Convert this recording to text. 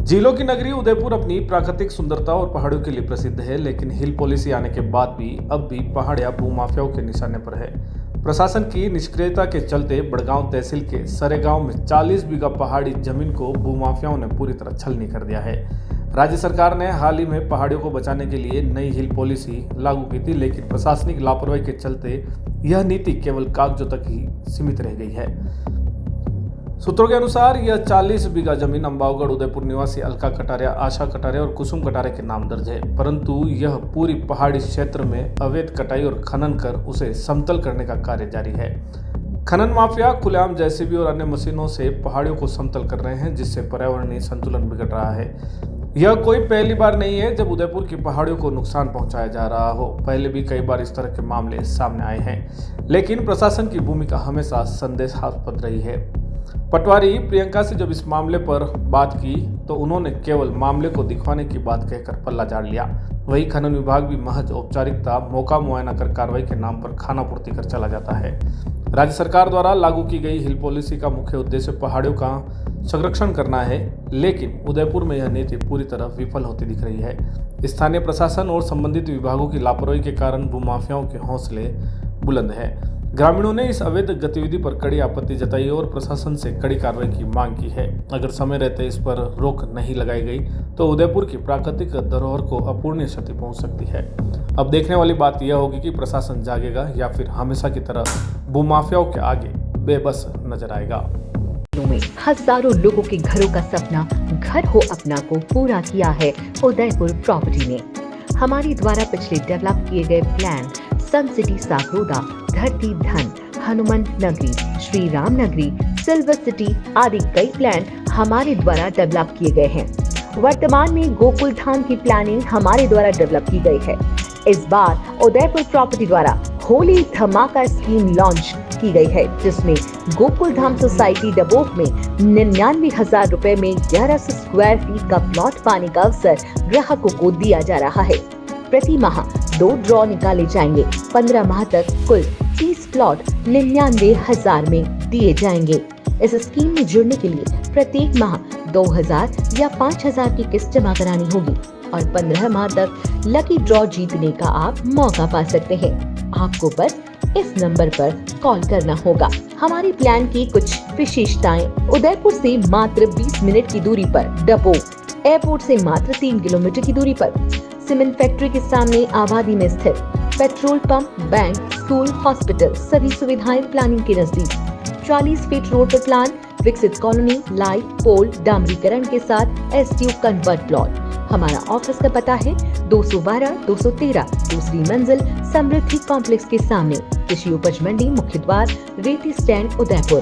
झीलों की नगरी उदयपुर अपनी प्राकृतिक सुंदरता और पहाड़ों के लिए प्रसिद्ध है, लेकिन हिल पॉलिसी आने के बाद भी अब भी पहाड़ियां भूमाफियाओं के निशाने पर है। प्रशासन की निष्क्रियता के चलते बड़गांव तहसील के सरेगांव में 40 बीघा पहाड़ी जमीन को भूमाफियाओं ने पूरी तरह छलनी कर दिया है। राज्य सरकार ने हाल ही में पहाड़ियों को बचाने के लिए नई हिल पॉलिसी लागू की थी, लेकिन प्रशासनिक लापरवाही के चलते यह नीति केवल कागजों तक ही सीमित रह गई है। सूत्रों के अनुसार यह 40 बीघा जमीन अंबावगढ़ उदयपुर निवासी अलका कटारिया, आशा कटारिया और कुसुम कटारिया के नाम दर्ज है, परंतु यह पूरी पहाड़ी क्षेत्र में अवैध कटाई और खनन कर उसे समतल करने का कार्य जारी है। खनन माफिया खुलेआम जेसीबी और अन्य मशीनों से पहाड़ियों को समतल कर रहे हैं, जिससे पर्यावरणीय संतुलन बिगड़ रहा है। यह कोई पहली बार नहीं है जब उदयपुर की पहाड़ियों को नुकसान पहुंचाया जा रहा हो। पहले भी कई बार इस तरह के मामले सामने आए हैं, लेकिन प्रशासन की भूमिका हमेशा संदेहास्पद रही है। पटवारी प्रियंका से जब इस मामले पर बात की तो उन्होंने केवल मामले को दिखवाने की बात कहकर पल्ला झाड़ लिया। वही खनन विभाग भी महज औपचारिकता, मौका मुआयना कर कार्रवाई के नाम पर खानापूर्ति कर चला जाता है। राज्य सरकार द्वारा लागू की गई हिल पॉलिसी का मुख्य उद्देश्य पहाड़ियों का संरक्षण करना है, लेकिन उदयपुर में यह नीति पूरी तरह विफल होती दिख रही है। स्थानीय प्रशासन और संबंधित विभागों की लापरवाही के कारण भूमाफियाओं के हौसले बुलंद हैं। ग्रामीणों ने इस अवैध गतिविधि पर कड़ी आपत्ति जताई और प्रशासन से कड़ी कार्रवाई की मांग की है। अगर समय रहते इस पर रोक नहीं लगाई गई तो उदयपुर की प्राकृतिक धरोहर को अपूरणीय क्षति पहुंच सकती है। अब देखने वाली बात यह होगी कि प्रशासन जागेगा या फिर हमेशा की तरह भूमाफियाओं के आगे बेबस नजर आएगा। में हजारों लोगों के घरों का सपना घर हो अपना को पूरा किया है उदयपुर प्रॉपर्टी ने। हमारे द्वारा पिछले डेवलप किए गए प्लान सन सिटी सागरोदा, धरती धन, हनुमान नगरी, श्री राम नगरी, सिल्वर सिटी आदि कई प्लान हमारे द्वारा डेवलप किए गए हैं। वर्तमान में गोकुल धाम की प्लानिंग हमारे द्वारा डेवलप की गई है। इस बार उदयपुर प्रॉपर्टी द्वारा होली धमाका स्कीम लॉन्च की गई है, जिसमें गोकुल धाम सोसाइटी डबोक में 99,000 रुपए में 1100 स्क्वायर फीट का प्लॉट पाने का अवसर ग्राहकों को दिया जा रहा है। प्रति माह 2 ड्रॉ निकाले जाएंगे। 15 माह तक कुल 30 प्लॉट 99,000 में दिए जाएंगे। इस स्कीम में जुड़ने के लिए प्रत्येक माह 2,000 या 5,000 की किस्त जमा करानी होगी और 15 माह तक लकी ड्रॉ जीतने का आप मौका पा सकते हैं। आपको बस इस नंबर पर कॉल करना होगा। हमारी प्लान की कुछ विशेषताएं: उदयपुर से मात्र 20 मिनट की दूरी पर डबोक, एयरपोर्ट से मात्र 3 किलोमीटर की दूरी पर, सीमेंट फैक्ट्री के सामने आबादी में स्थित, petrol pump, bank, school, hospital सभी सुविधाएं प्लानिंग के नजदीक, 40 फीट रोड पर प्लान, विकसित कॉलोनी, लाइट पोल, डामरीकरण के साथ एसटीयू कन्वर्ट प्लॉट। हमारा ऑफिस का पता है 212-213 दूसरी मंजिल, समृद्धि कॉम्प्लेक्स के सामने, कृषि उपज मंडी, मुख्य द्वार, रेती स्टैंड, उदयपुर।